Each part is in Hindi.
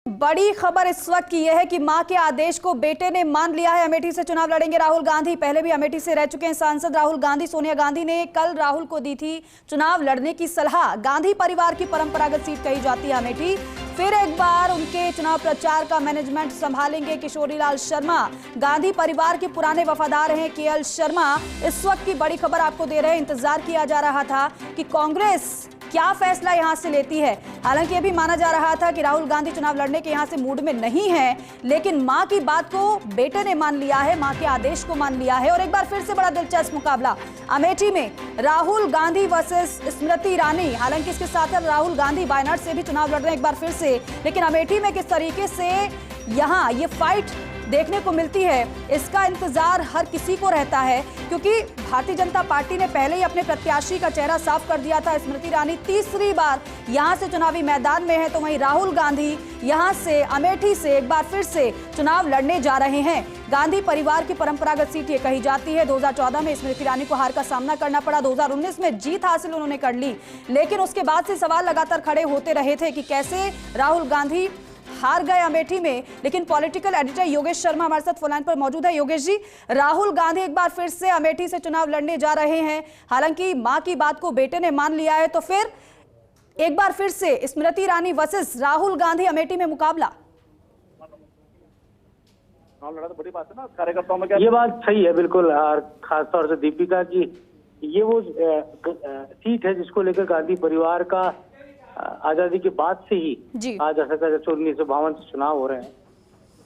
बड़ी खबर इस वक्त की यह है कि मां के आदेश को बेटे ने मान लिया है। अमेठी से चुनाव लड़ेंगे राहुल गांधी। पहले भी अमेठी से रह चुके हैं सांसद राहुल गांधी। सोनिया गांधी ने कल राहुल को दी थी चुनाव लड़ने की सलाह। गांधी परिवार की परंपरागत सीट कही जाती है अमेठी। फिर एक बार उनके चुनाव प्रचार का मैनेजमेंट संभालेंगे किशोरीलाल शर्मा। गांधी परिवार के पुराने वफादार हैं केएल शर्मा। इस वक्त की बड़ी खबर आपको दे रहे हैं। इंतजार किया जा रहा था कि कांग्रेस क्या फैसला यहां से लेती है। हालांकि यह भी माना जा रहा था कि राहुल गांधी चुनाव लड़ने के यहां से मूड में नहीं है, लेकिन मां की बात को बेटे ने मान लिया है, मां के आदेश को मान लिया है। और एक बार फिर से बड़ा दिलचस्प मुकाबला अमेठी में, राहुल गांधी वर्सेस स्मृति ईरानी। हालांकि इसके साथ राहुल गांधी वायनाड से भी चुनाव लड़ रहे हैं एक बार फिर से, लेकिन अमेठी में किस तरीके से यहां ये फाइट देखने को मिलती है, इसका इंतजार हर किसी को रहता है, क्योंकि भारतीय जनता पार्टी ने पहले ही अपने प्रत्याशी का चेहरा साफ कर दिया था। स्मृति ईरानी तीसरी बार यहां से चुनावी मैदान में है, तो वहीं राहुल गांधी यहां से अमेठी से एक बार फिर से चुनाव लड़ने जा रहे हैं। गांधी परिवार की परंपरागत सीट ये कही जाती है। 2014 में स्मृति ईरानी को हार का सामना करना पड़ा। 2019 में जीत हासिल उन्होंने कर ली, लेकिन उसके बाद से सवाल लगातार खड़े होते रहे थे कि कैसे राहुल गांधी हार गए अमेठी में। लेकिन पॉलिटिकल एडिटर योगेश शर्मा हमारे साथ फोन लाइन पर मौजूद है। योगेश जी, राहुल गांधी एक बार फिर से अमेठी से चुनाव लड़ने जा रहे हैं। हालांकि मां की बात को बेटे ने मान लिया है, तो फिर एक बार फिर से स्मृति ईरानी वर्सेस राहुल गांधी अमेठी में मुकाबला। बड़ी बात है ना कार्यकर्ताओं में। ये बात सही है बिल्कुल, और खासतौर से दीपिका की ये वो सीट है जिसको लेकर गांधी परिवार का आजादी के बाद से ही आज ऐसा 1952 से चुनाव हो रहे हैं।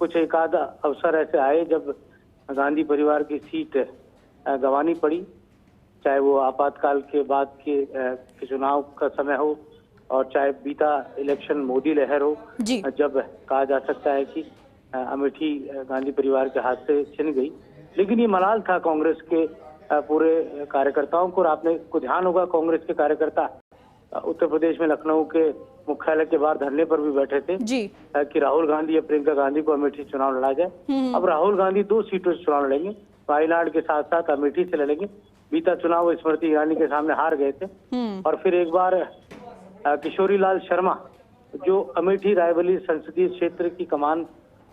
कुछ एक आध अवसर ऐसे आए जब गांधी परिवार की सीट गंवानी पड़ी, चाहे वो आपातकाल के बाद के चुनाव का समय हो और चाहे बीता इलेक्शन मोदी लहर हो, जब कहा जा सकता है कि अमेठी गांधी परिवार के हाथ से छिन गई। लेकिन ये मलाल था कांग्रेस के पूरे कार्यकर्ताओं को। और आपने को ध्यान होगा कांग्रेस के कार्यकर्ता उत्तर प्रदेश में लखनऊ के मुख्यालय के बाहर धरने पर भी बैठे थे कि राहुल गांधी या प्रियंका गांधी को अमेठी चुनाव लड़ा जाए। अब राहुल गांधी 2 सीटों से चुनाव लड़ेंगे, वायनाड के साथ साथ अमेठी से लड़ेंगे। बीता चुनाव वो स्मृति ईरानी के सामने हार गए थे, और फिर एक बार किशोरीलाल शर्मा जो अमेठी रायबरेली संसदीय क्षेत्र की कमान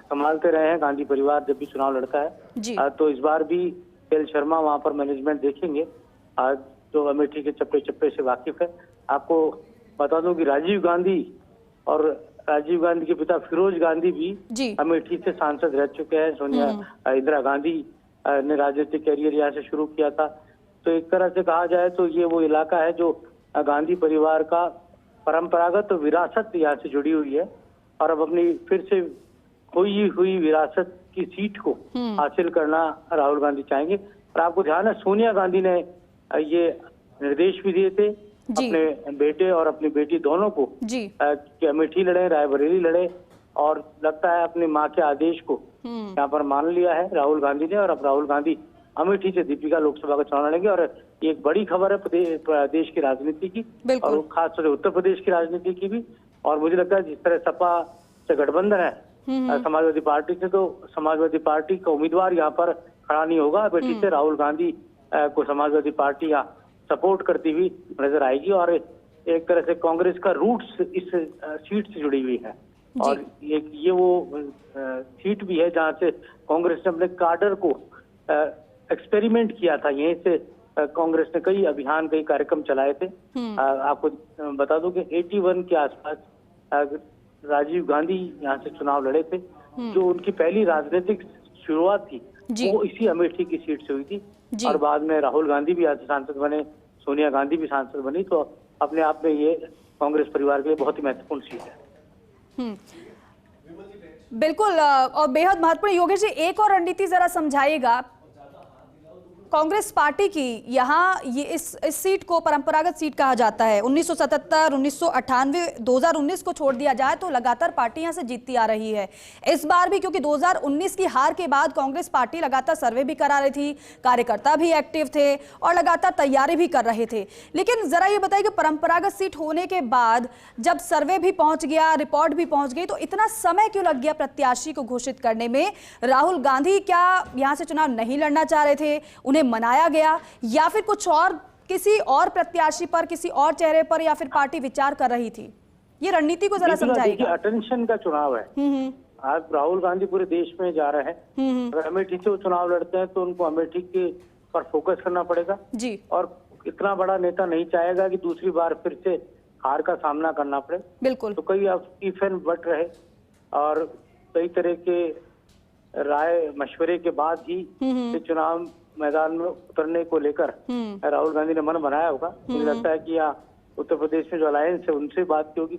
संभालते रहे हैं गांधी परिवार जब भी चुनाव लड़ता है, तो इस बार भी केएल शर्मा वहां पर मैनेजमेंट देखेंगे, जो अमेठी के चप्पे चप्पे से वाकिफ है। आपको बता दूं कि राजीव गांधी और राजीव गांधी के पिता फिरोज गांधी भी अमेठी से सांसद रह चुके हैं। सोनिया इंदिरा गांधी ने राजनीतिक कैरियर यहाँ से शुरू किया था। तो एक तरह से कहा जाए तो ये वो इलाका है जो गांधी परिवार का परंपरागत विरासत यहाँ से जुड़ी हुई है, और अब अपनी फिर से खोई हुई विरासत की सीट को हासिल करना राहुल गांधी चाहेंगे। और आपको ध्यान है सोनिया गांधी ने ये निर्देश भी दिए थे अपने बेटे और अपनी बेटी दोनों को कि अमेठी लड़े, रायबरेली लड़े, और लगता है अपनी मां के आदेश को यहाँ पर मान लिया है राहुल गांधी ने। और अब राहुल गांधी अमेठी से दीपिका लोकसभा का चुनाव लड़ेंगे। और ये एक बड़ी खबर है प्रदेश की राजनीति की, और खासतौर से उत्तर प्रदेश की राजनीति की भी। और मुझे लगता है जिस तरह सपा से गठबंधन है समाजवादी पार्टी से, तो समाजवादी पार्टी का उम्मीदवार यहाँ पर खड़ा नहीं होगा। अमेठी से राहुल गांधी को समाजवादी पार्टी यहाँ सपोर्ट करती हुई नजर आएगी। और एक तरह से कांग्रेस का रूट्स इस सीट से जुड़ी हुई है, और ये वो सीट भी है जहां से कांग्रेस ने अपने काडर को एक्सपेरिमेंट किया था। यहीं से कांग्रेस ने कई अभियान, कई कार्यक्रम चलाए थे। आपको बता दूं कि 81 के आसपास राजीव गांधी यहाँ से चुनाव लड़े थे। जो उनकी पहली राजनीतिक शुरुआत थी वो इसी अमेठी की सीट से हुई थी, और बाद में राहुल गांधी भी यहाँ से सांसद बने, सोनिया गांधी भी सांसद बनी। तो अपने आप में ये कांग्रेस परिवार के लिए बहुत ही महत्वपूर्ण सीट है। बिल्कुल, और बेहद महत्वपूर्ण। योगेश जी, एक और रणनीति जरा समझाइएगा कांग्रेस पार्टी की। यहाँ ये इस सीट को परंपरागत सीट कहा जाता है। 1977, 1998, 2019 को छोड़ दिया जाए तो लगातार पार्टी यहाँ से जीतती आ रही है। इस बार भी क्योंकि 2019 की हार के बाद कांग्रेस पार्टी लगातार सर्वे भी करा रही थी, कार्यकर्ता भी एक्टिव थे और लगातार तैयारी भी कर रहे थे। लेकिन जरा ये बताइए कि परंपरागत सीट होने के बाद जब सर्वे भी पहुंच गया, रिपोर्ट भी पहुंच गई, तो इतना समय क्यों लग गया प्रत्याशी को घोषित करने में? राहुल गांधी क्या यहाँ से चुनाव नहीं लड़ना चाह रहे थे, उन्हें मनाया गया, या फिर कुछ और, किसी और प्रत्याशी पर, किसी और चेहरे पर, या फिर पार्टी विचार कर रही थी? ये रणनीति को जरा देखिए समझाइएगा। अटेंशन का चुनाव है। आज राहुल गांधी पूरे देश में जा रहे हैं। अगर अमेठी से वो चुनाव लड़ते हैं तो उनको अमेठी के पर फोकस करना पड़ेगा जी। और इतना बड़ा नेता नहीं चाहेगा कि दूसरी बार फिर से हार का सामना करना पड़े। बिल्कुल। तो कई इफ एंड बट रहे और कई तरह के राय मशवरे के बाद ही इस चुनाव मैदान में उतरने को लेकर राहुल गांधी ने मन बनाया होगा। मुझे लगता है कि यहाँ उत्तर प्रदेश में जो अलायंस है उनसे बात की होगी।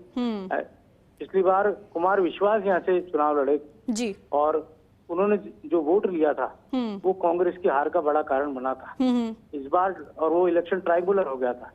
पिछली बार कुमार विश्वास यहाँ से चुनाव लड़े जी और उन्होंने जो वोट लिया था वो कांग्रेस की हार का बड़ा कारण बना था। इस बार और वो इलेक्शन ट्राइब्यूनल हो गया था।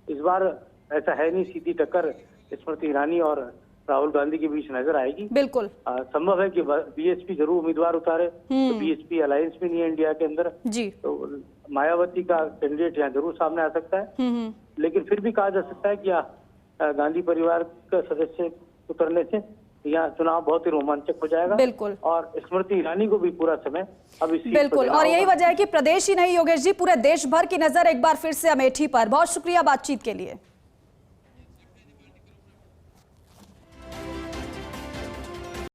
इस बार ऐसा है नहीं, सीधी टक्कर स्मृति ईरानी और राहुल गांधी के बीच नजर आएगी। बिल्कुल। संभव है कि बीएसपी जरूर उम्मीदवार उतारे, तो बीएसपी अलायंस भी नहीं है इंडिया के अंदर जी। तो मायावती का कैंडिडेट यहाँ जरूर सामने आ सकता है। लेकिन फिर भी कहा जा सकता है कि गांधी परिवार का सदस्य उतरने से यह चुनाव बहुत ही रोमांचक हो जाएगा। बिल्कुल। और स्मृति ईरानी को भी पूरा समय अब इस बिल्कुल, और यही वजह है कि प्रदेश ही नहीं योगेश जी, पूरे देश भर की नजर एक बार फिर से अमेठी पर। बहुत शुक्रिया बातचीत के लिए।